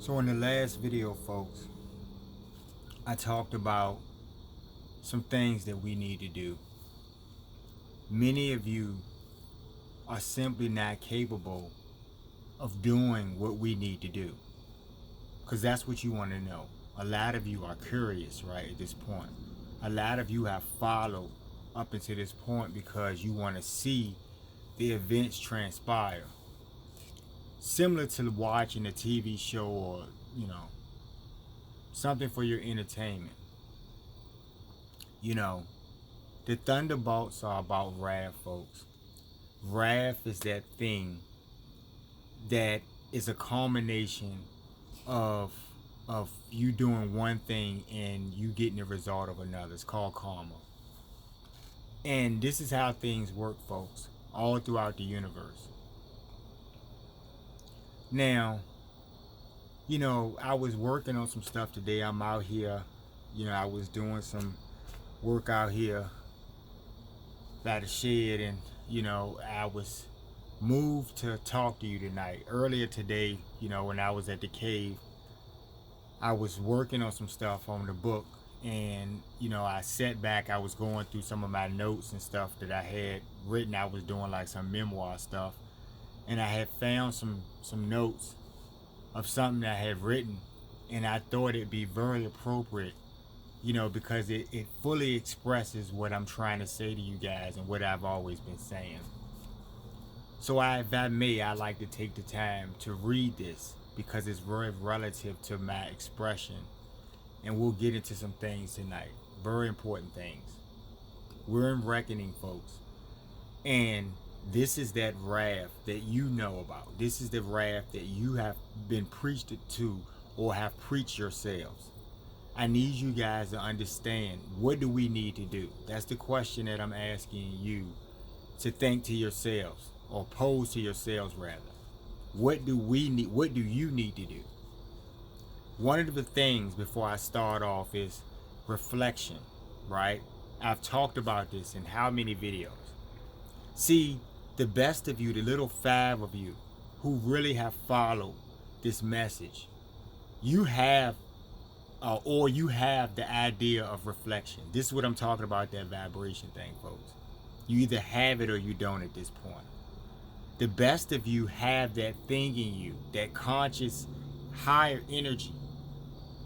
So in the last video, folks, I talked about some things that we need to do. Many of you are simply not capable of doing what we need to do, because that's what you want to know. A lot of you are curious, right, at this point. A lot of you have followed up until this point because you want to see the events transpire. Similar to watching a TV show or, something for your entertainment. You know, the Thunderbolts are about wrath, folks. Wrath is that thing that is a culmination of you doing one thing and you getting the result of another. It's called karma. And this is how things work, folks, all throughout the universe. Now, I was working on some stuff today. I'm out here, I was doing some work out here by the shed, and I was moved to talk to you tonight. Earlier today, when I was at the cave, I was working on some stuff on the book, and I sat back. I was going through some of my notes and stuff that I had written. I was doing like some memoir stuff, and I had found some notes of something I had written, and I thought it'd be very appropriate, because it fully expresses what I'm trying to say to you guys and what I've always been saying. So if I may, I like to take the time to read this because it's very relative to my expression. And we'll get into some things tonight. Very important things. We're in reckoning, folks. And this is that wrath that you know about. This is the wrath that you have been preached to or have preached yourselves. I need you guys to understand, what do we need to do? That's the question that I'm asking you to think to yourselves, or pose to yourselves rather. What do we need? What do you need to do? One of the things before I start off is reflection, right? I've talked about this in how many videos? See, the best of you, the little 5 of you who really have followed this message, you have the idea of reflection. This is what I'm talking about, that vibration thing, folks. You either have it or you don't at this point. The best of you have that thing in you, that conscious higher energy,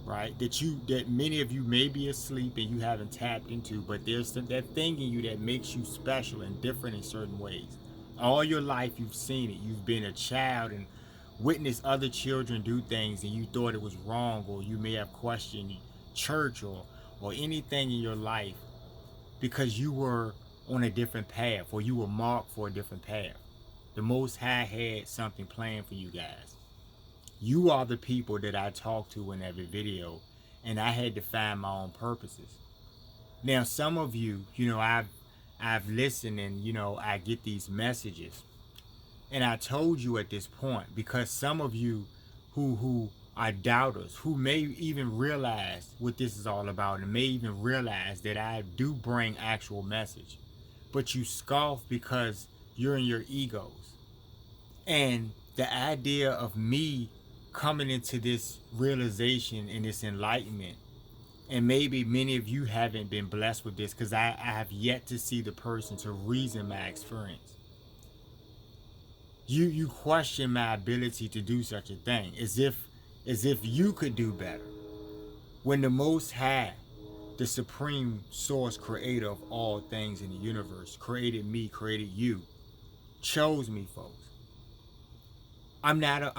right? That many of you may be asleep and you haven't tapped into, but there's that thing in you that makes you special and different in certain ways. All your life you've seen it. You've been a child and witnessed other children do things and you thought it was wrong, or you may have questioned church or anything in your life because you were on a different path, or you were marked for a different path. The Most High had something planned for you guys. You are the people that I talk to in every video, and I had to find my own purposes. Now, some of you, I've listened, and I get these messages, and I told you at this point, because some of you who are doubters, who may even realize what this is all about, and may even realize that I do bring actual message, but you scoff because you're in your egos. And the idea of me coming into this realization and this enlightenment, and maybe many of you haven't been blessed with this because I have yet to see the person to reason my experience. You question my ability to do such a thing, as if you could do better, when the Most High, the supreme source creator of all things in the universe, created me, created you, chose me, folks. I'm not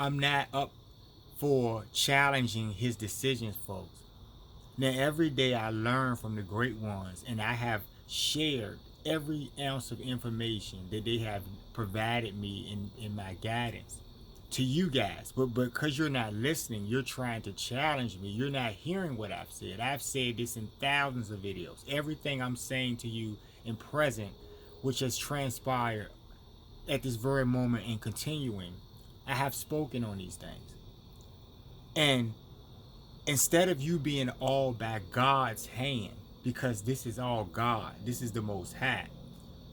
up for challenging his decisions, folks. Now, every day I learn from the great ones, and I have shared every ounce of information that they have provided me in my guidance to you guys. But because you're not listening, you're trying to challenge me. You're not hearing what I've said. I've said this in thousands of videos. Everything I'm saying to you in present, which has transpired at this very moment and continuing, I have spoken on these things. And instead of you being all by God's hand, because this is all God, this is the Most High,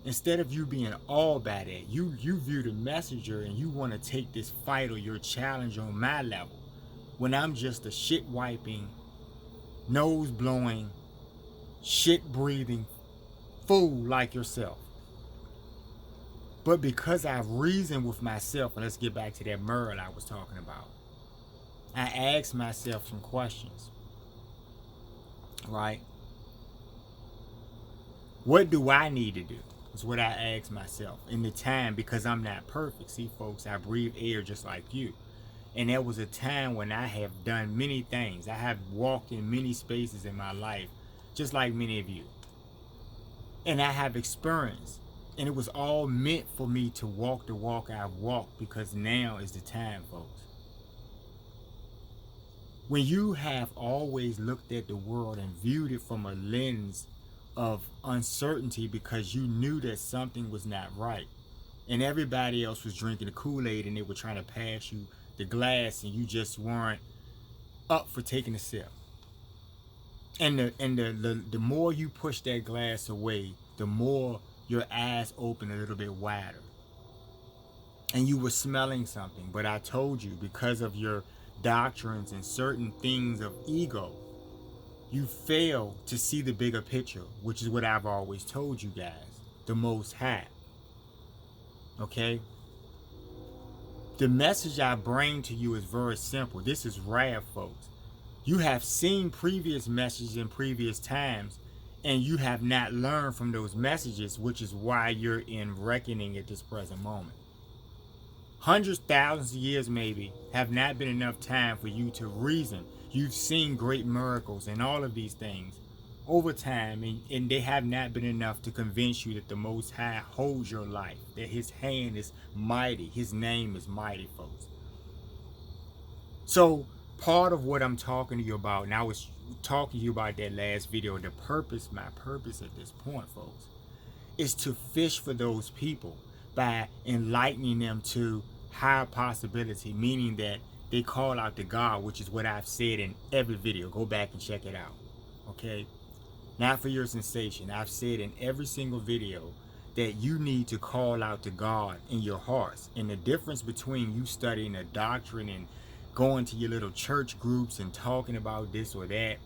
instead of you being all by that, you view the messenger and you want to take this fight or your challenge on my level. when I'm just a shit wiping, nose blowing, shit breathing fool like yourself. But because I've reasoned with myself, and let's get back to that Merle I was talking about, I asked myself some questions, right? What do I need to do? Is what I asked myself in the time, because I'm not perfect. See, folks, I breathe air just like you. And there was a time when I have done many things. I have walked in many spaces in my life, just like many of you. And I have experienced. And it was all meant for me to walk the walk I've walked, because now is the time, folks. When you have always looked at the world and viewed it from a lens of uncertainty because you knew that something was not right, and everybody else was drinking the Kool-Aid and they were trying to pass you the glass, and you just weren't up for taking a sip. And the more you push that glass away, the more your eyes open a little bit wider. And you were smelling something, but I told you, because of your doctrines and certain things of ego, you fail to see the bigger picture, which is what I've always told you guys, the Most High. Okay? The message I bring to you is very simple. This is rare, folks. You have seen previous messages in previous times, and you have not learned from those messages, which is why you're in reckoning at this present moment. Hundreds, thousands of years maybe have not been enough time for you to reason. You've seen great miracles and all of these things over time, and they have not been enough to convince you that the Most High holds your life, that His hand is mighty, His name is mighty, folks. So part of what I'm talking to you about, and I was talking to you about that last video, my purpose at this point, folks, is to fish for those people by enlightening them to higher possibility, meaning that they call out to God, which is what I've said in every video. Go back and check it out, okay? Not for your sensation. I've said in every single video that you need to call out to God in your hearts. And the difference between you studying a doctrine and going to your little church groups and talking about this or that,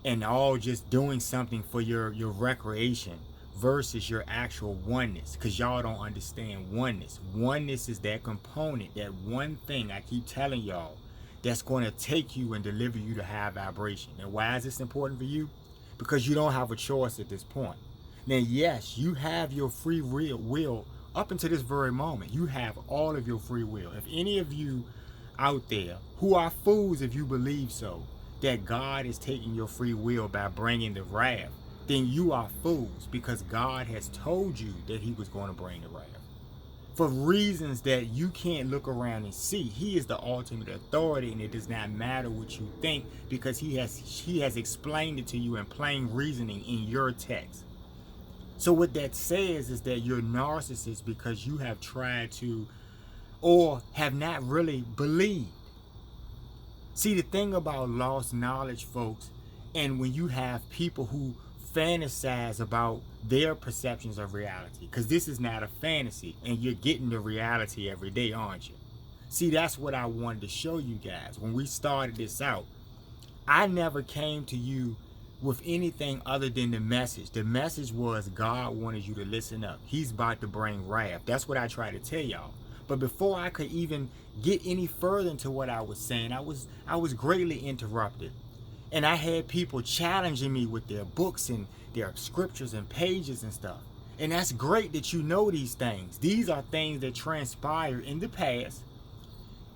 and all just doing something for your recreation, versus your actual oneness, because y'all don't understand oneness. Oneness is that component, that one thing I keep telling y'all, that's going to take you and deliver you to high vibration. And why is this important for you? Because you don't have a choice at this point. Now, yes, you have your free will up until this very moment. You have all of your free will. If any of you out there who are fools, if you believe so, that God is taking your free will by bringing the wrath, then you are fools, because God has told you that He was going to bring the wrath. For reasons that you can't look around and see. He is the ultimate authority, and it does not matter what you think, because He has explained it to you in plain reasoning in your text. So what that says is that you're narcissists because you have tried to, or have not really believed. See, the thing about lost knowledge, folks, and when you have people who fantasize about their perceptions of reality, because this is not a fantasy, and you're getting the reality every day, aren't you? See, that's what I wanted to show you guys. When we started this out, I never came to you with anything other than the message. The message was God wanted you to listen up. He's about to bring wrath. That's what I try to tell y'all. But before I could even get any further into what I was saying, I was greatly interrupted. And I had people challenging me with their books and their scriptures and pages and stuff. And that's great that you know these things. These are things that transpired in the past.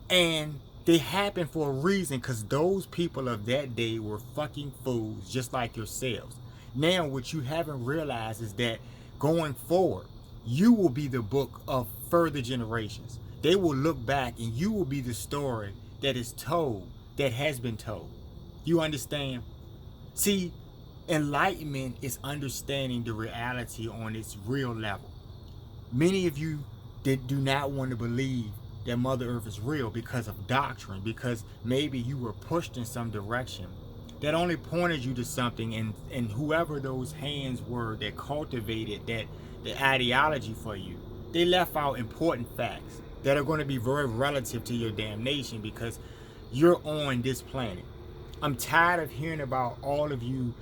And they happened for a reason, because those people of that day were fucking fools, just like yourselves. Now, what you haven't realized is that going forward, you will be the book of further generations. They will look back and you will be the story that is told, that has been told. You understand? See, enlightenment is understanding the reality on its real level. Many of you that do not want to believe that Mother Earth is real because of doctrine, because maybe you were pushed in some direction that only pointed you to something, and whoever those hands were that cultivated the ideology for you, they left out important facts that are going to be very relative to your damnation, because You're on this planet. I'm tired of hearing about all of you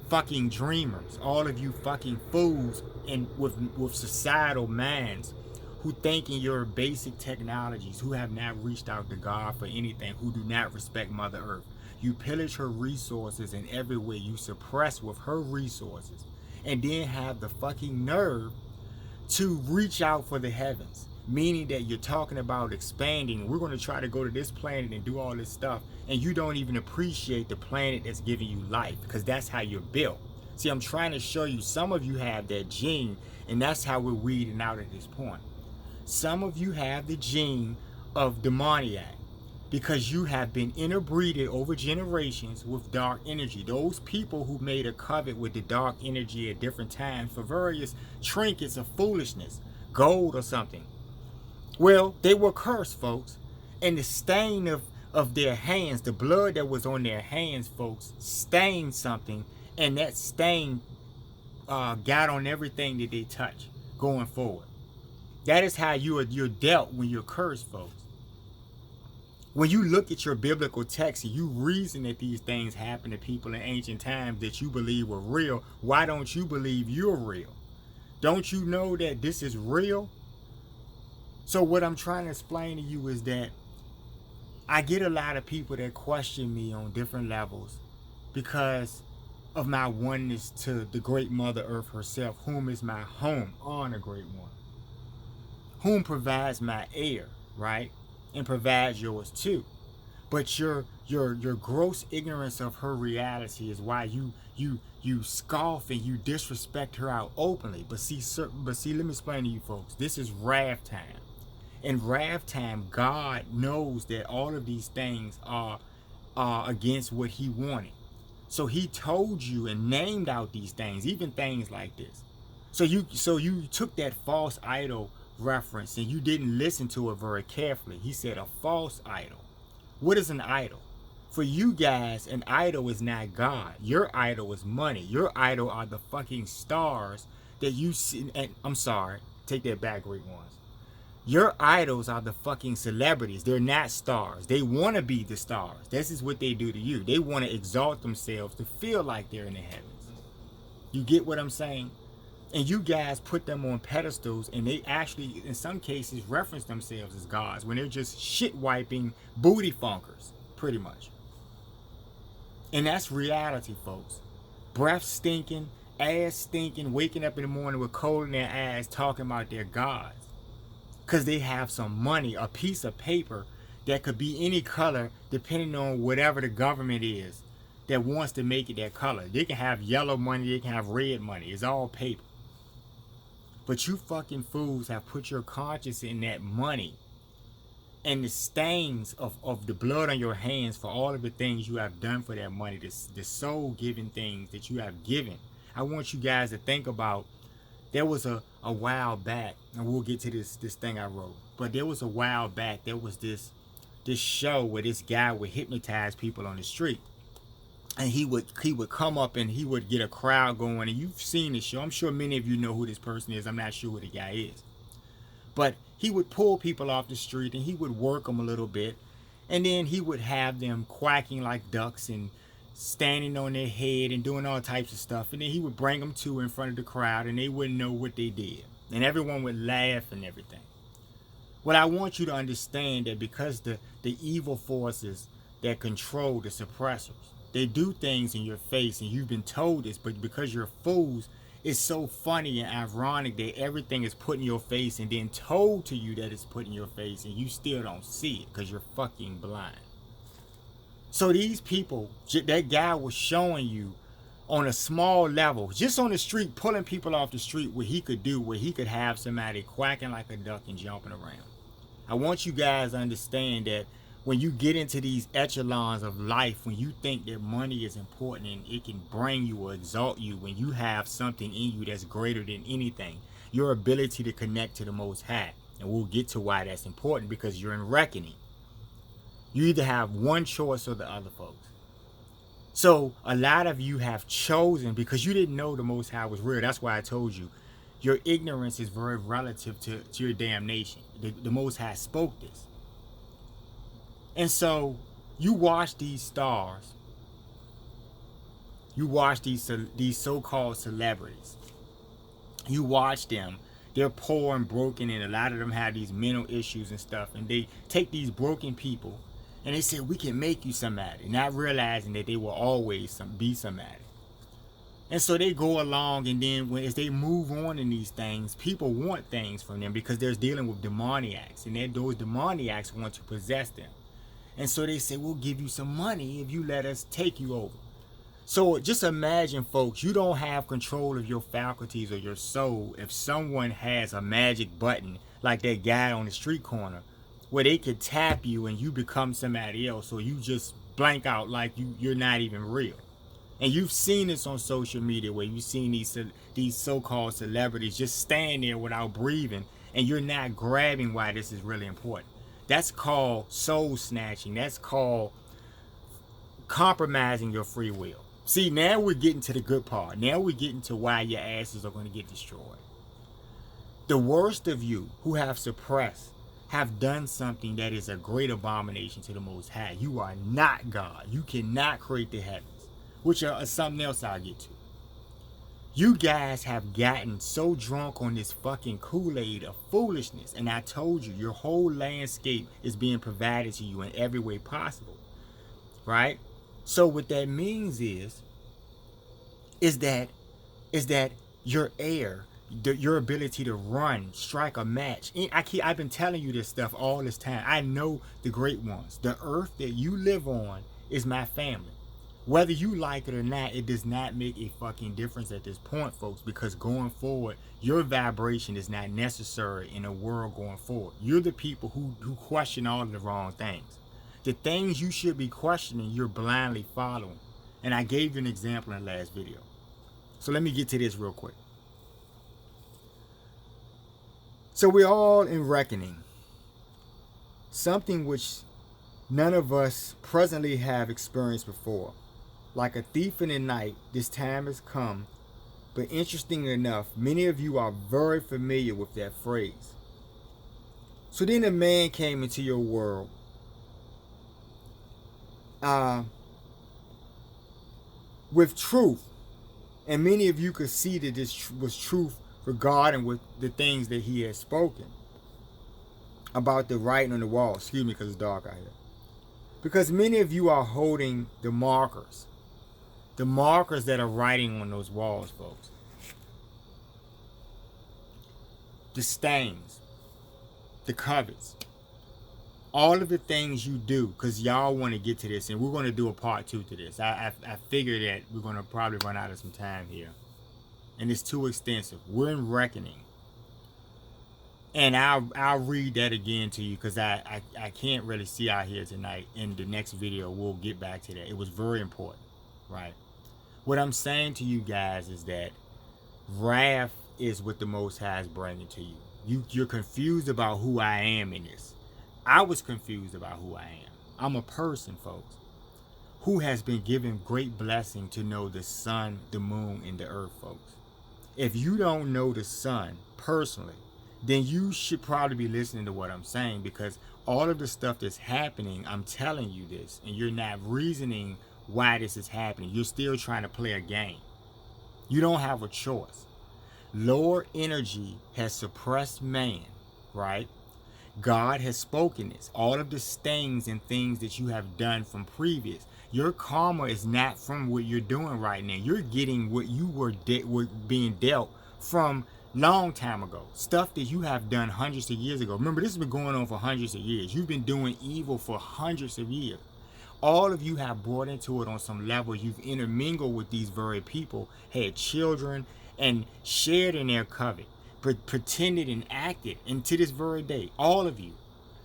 fucking dreamers, all of you fucking fools and with societal minds who thinking your basic technologies, who have not reached out to God for anything, who do not respect Mother Earth. You pillage her resources in every way. You suppress with her resources, and then have the fucking nerve to reach out for the heavens, meaning that you're talking about expanding. We're going to try to go to this planet and do all this stuff, and you don't even appreciate the planet that's giving you life, because that's how you're built. See, I'm trying to show you, some of you have that gene, and that's how we're weeding out at this point. Some of you have the gene of demoniac, because you have been interbreeded over generations with dark energy. Those people who made a covenant with the dark energy at different times for various trinkets of foolishness, gold or something. Well, they were cursed, folks. And the stain of their hands, the blood that was on their hands, folks, stained something. And that stain got on everything that they touch going forward. That is how you're dealt when you're cursed, folks. When you look at your biblical text and you reason that these things happened to people in ancient times that you believe were real, why don't you believe you're real? Don't you know that this is real? So what I'm trying to explain to you is that I get a lot of people that question me on different levels because of my oneness to the great Mother Earth herself, whom is my home on a great one, whom provides my air, right? And provides yours too. But your gross ignorance of her reality is why you scoff and you disrespect her out openly. But see, let me explain to you folks. This is wrath time. In wrath time, God knows that all of these things are against what he wanted. So he told you and named out these things, even things like this. So you took that false idol reference and you didn't listen to it very carefully. He said a false idol. What is an idol? For you guys, an idol is not God. Your idol is money. Your idol are the fucking stars that you see. And I'm sorry, take that back, great ones. Your idols are the fucking celebrities. They're not stars. They want to be the stars. This is what they do to you. They want to exalt themselves to feel like they're in the heavens. You get what I'm saying? And you guys put them on pedestals, and they actually, in some cases, reference themselves as gods when they're just shit-wiping booty funkers, pretty much. And that's reality, folks. Breath stinking, ass stinking, waking up in the morning with cold in their ass, talking about their gods. Because they have some money, a piece of paper that could be any color depending on whatever the government is that wants to make it that color. They can have yellow money, they can have red money. It's all paper. But you fucking fools have put your conscience in that money. And the stains of the blood on your hands for all of the things you have done for that money, the soul-giving things that you have given. I want you guys to think about, there was a while back, and we'll get to this thing I wrote, but there was a while back, there was this show where this guy would hypnotize people on the street. And he would come up and he would get a crowd going. And you've seen the show. I'm sure many of you know who this person is. I'm not sure who the guy is. But he would pull people off the street and he would work them a little bit. And then he would have them quacking like ducks and standing on their head and doing all types of stuff. And then he would bring them to in front of the crowd and they wouldn't know what they did. And everyone would laugh and everything. Well, I want you to understand that because the evil forces that control the suppressors, they do things in your face, and you've been told this, but because you're fools, it's so funny and ironic that everything is put in your face and then told to you that it's put in your face, and you still don't see it because you're fucking blind. So these people, that guy was showing you on a small level, just on the street, pulling people off the street, what he could do, where he could have somebody quacking like a duck and jumping around. I want you guys to understand that when you get into these echelons of life, when you think that money is important and it can bring you or exalt you, when you have something in you that's greater than anything, your ability to connect to the Most High. And we'll get to why that's important, because you're in reckoning. You either have one choice or the other, folks. So a lot of you have chosen, because you didn't know the Most High was real. That's why I told you, your ignorance is very relative to your damnation. The Most High spoke this. And so You watch these stars. You watch these so-called celebrities. You watch them. They're poor and broken, and a lot of them have these mental issues and stuff. And they take these broken people, and they say, we can make you somebody, not realizing that they will always be somebody. And so they go along, and then as they move on in these things, people want things from them because they're dealing with demoniacs, and those demoniacs want to possess them. And so they say, we'll give you some money if you let us take you over. So just imagine, folks, you don't have control of your faculties or your soul if someone has a magic button like that guy on the street corner where they could tap you and you become somebody else, or you just blank out like you're not even real. And you've seen this on social media where you've seen these so-called celebrities just stand there without breathing, and you're not grabbing why this is really important. That's called soul snatching. That's called compromising your free will. See, now we're getting to the good part. Now we're getting to why your asses are going to get destroyed. The worst of you who have suppressed have done something that is a great abomination to the Most High. You are not God. You cannot create the heavens, which are something else I'll get to. You guys have gotten so drunk on this fucking Kool-Aid of foolishness, and I told you, your whole landscape is being provided to you in every way possible, right? So what that means is that your air, your ability to run, strike a match. I've been telling you this stuff all this time. I know the great ones. The earth that you live on is my family. Whether you like it or not, it does not make a fucking difference at this point, folks, because going forward, your vibration is not necessary in a world going forward. You're the people who question all of the wrong things. The things you should be questioning, you're blindly following. And I gave you an example in the last video. So let me get to this real quick. So we're all in reckoning. Something which none of us presently have experienced before. Like a thief in the night, this time has come. But interestingly enough, many of you are very familiar with that phrase. So then a man came into your world. With truth, and many of you could see that this was truth regarding with the things that he had spoken about the writing on the wall. Excuse me, because it's dark out here. Because many of you are holding the markers that are writing on those walls, folks. The stains, the covets, all of the things you do, because y'all want to get to this, and we're going to do a part 2 to this. I figure that we're going to probably run out of some time here, and it's too extensive. We're in reckoning, and I'll read that again to you because I can't really see out here tonight. In the next video, we'll get back to that. It was very important, right? What I'm saying to you guys is that wrath is what the Most High is bringing to you. You're confused about who I am in this. I was confused about who I am. I'm a person, folks, who has been given great blessing to know the sun, the moon, and the earth, folks. If you don't know the sun personally, then you should probably be listening to what I'm saying, because all of the stuff that's happening, I'm telling you this, and you're not reasoning why this is happening. You're still trying to play a game. You don't have a choice. Lower energy has suppressed man, right? God has spoken this. All of the stains and things that you have done from previous. Your karma is not from what you're doing right now. You're getting what you were being dealt from long time ago. Stuff that you have done hundreds of years ago. Remember, this has been going on for hundreds of years. You've been doing evil for hundreds of years. All of you have brought into it on some level. You've intermingled with these very people, had children, and shared in their covet. Pretended and acted, and to this very day, all of you.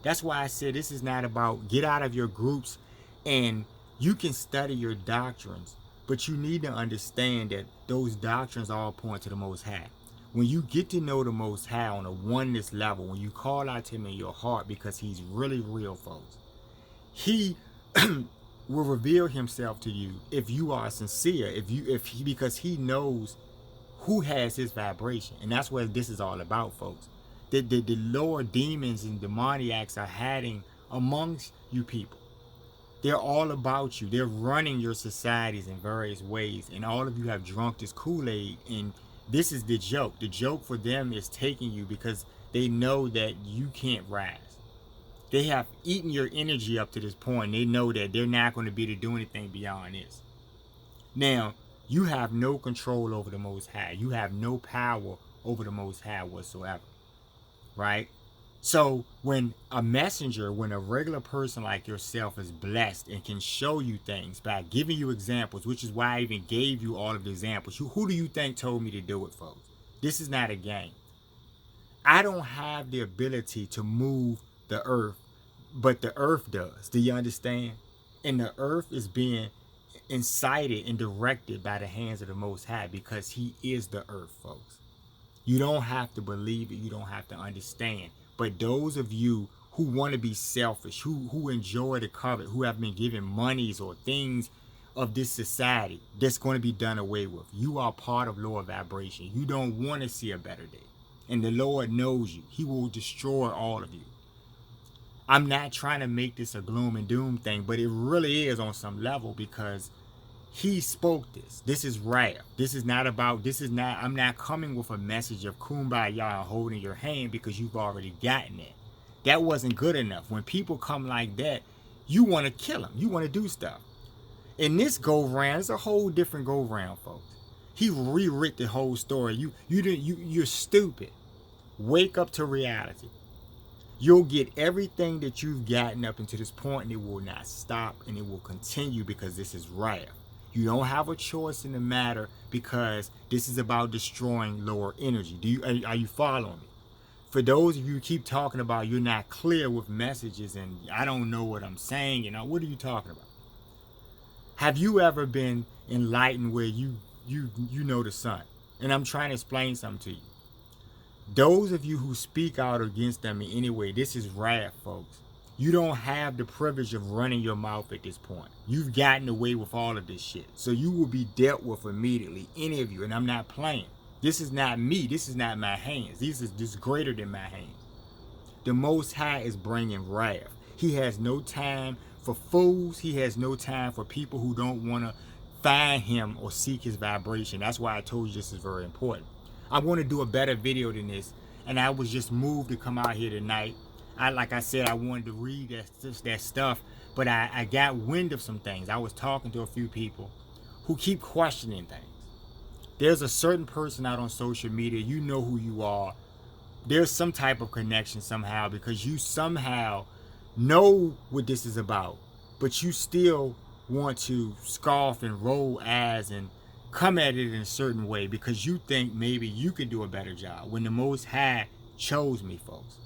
That's why I said this is not about get out of your groups, and you can study your doctrines, but you need to understand that those doctrines all point to the Most High. When you get to know the Most High on a oneness level, when you call out to him in your heart, because he's really real, folks, he will reveal himself to you if you are sincere, because he knows who has his vibration. And that's what this is all about, folks. The lower demons and demoniacs are hiding amongst you people. They're all about you. They're running your societies in various ways. And all of you have drunk this Kool-Aid. And this is the joke. The joke for them is taking you because they know that you can't rise. They have eaten your energy up to this point. They know that they're not going to be able to do anything beyond this. Now, you have no control over the Most High. You have no power over the Most High whatsoever. Right? So when a messenger, when a regular person like yourself is blessed and can show you things by giving you examples, which is why I even gave you all of the examples. Who do you think told me to do it, folks? This is not a game. I don't have the ability to move the earth, but the earth does. Do you understand? And the earth is being incited and directed by the hands of the Most High because he is the earth, folks. You don't have to believe it. You don't have to understand. But those of you who want to be selfish, who enjoy the covet, who have been given monies or things of this society that's going to be done away with, you are part of lower vibration. You don't want to see a better day. And the Lord knows you. He will destroy all of you. I'm not trying to make this a gloom and doom thing, but it really is on some level because he spoke this. This is rare. I'm not coming with a message of kumbaya and holding your hand because you've already gotten it. That wasn't good enough. When people come like that, you want to kill them. You want to do stuff. In this go round, it's a whole different go round, folks. He rewrote the whole story. You're stupid. Wake up to reality. You'll get everything that you've gotten up until this point, and it will not stop, and it will continue because this is rare. You don't have a choice in the matter because this is about destroying lower energy. Are you following me? For those of you who keep talking about you're not clear with messages and I don't know what I'm saying, what are you talking about? Have you ever been enlightened where you know the sun? And I'm trying to explain something to you. Those of you who speak out against them in any way, this is rare, folks. You don't have the privilege of running your mouth at this point. You've gotten away with all of this shit. So you will be dealt with immediately, any of you. And I'm not playing. This is not me. This is not my hands. This is greater than my hands. The Most High is bringing wrath. He has no time for fools. He has no time for people who don't want to find him or seek his vibration. That's why I told you this is very important. I want to do a better video than this. And I was just moved to come out here tonight. Like I said, I wanted to read that stuff, but I got wind of some things. I was talking to a few people who keep questioning things. There's a certain person out on social media, you know who you are. There's some type of connection somehow because you somehow know what this is about, but you still want to scoff and roll eyes and come at it in a certain way because you think maybe you can do a better job when the Most High chose me, folks.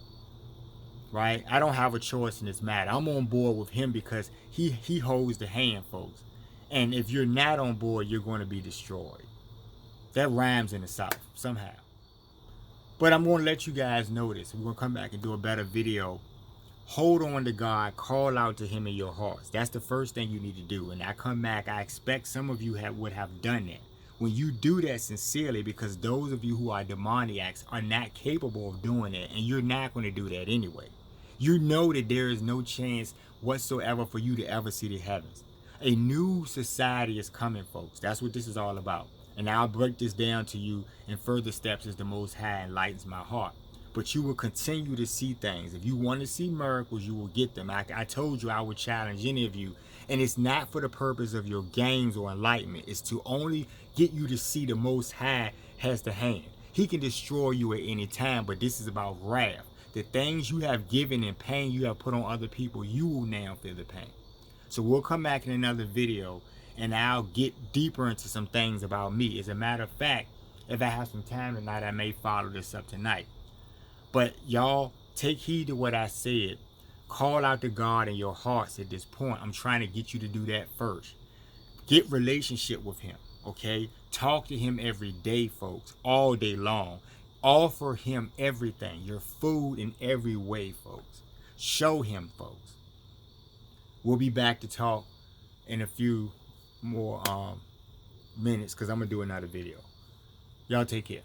Right? I don't have a choice in this matter. I'm on board with him because he holds the hand, folks. And if you're not on board, you're going to be destroyed. That rhymes in the South somehow. But I'm going to let you guys know this. We're going to come back and do a better video. Hold on to God. Call out to him in your hearts. That's the first thing you need to do. And I come back, I expect some of you would have done that. When you do that sincerely, because those of you who are demoniacs are not capable of doing it, and you're not going to do that anyway. You know that there is no chance whatsoever for you to ever see the heavens. A new society is coming, folks. That's what this is all about. And I'll break this down to you in further steps as the Most High enlightens my heart. But you will continue to see things. If you want to see miracles, you will get them. I told you I would challenge any of you. And it's not for the purpose of your games or enlightenment. It's to only get you to see the Most High has the hand. He can destroy you at any time, but this is about wrath. The things you have given and pain you have put on other people, you will now feel the pain. So we'll come back in another video and I'll get deeper into some things about me. As a matter of fact, if I have some time tonight, I may follow this up tonight. But y'all, take heed to what I said. Call out to God in your hearts at this point. I'm trying to get you to do that first. Get relationship with him, okay? Talk to him every day, folks, all day long. Offer him everything, your food in every way, folks. Show him, folks. We'll be back to talk in a few more minutes because I'm going to do another video. Y'all take care.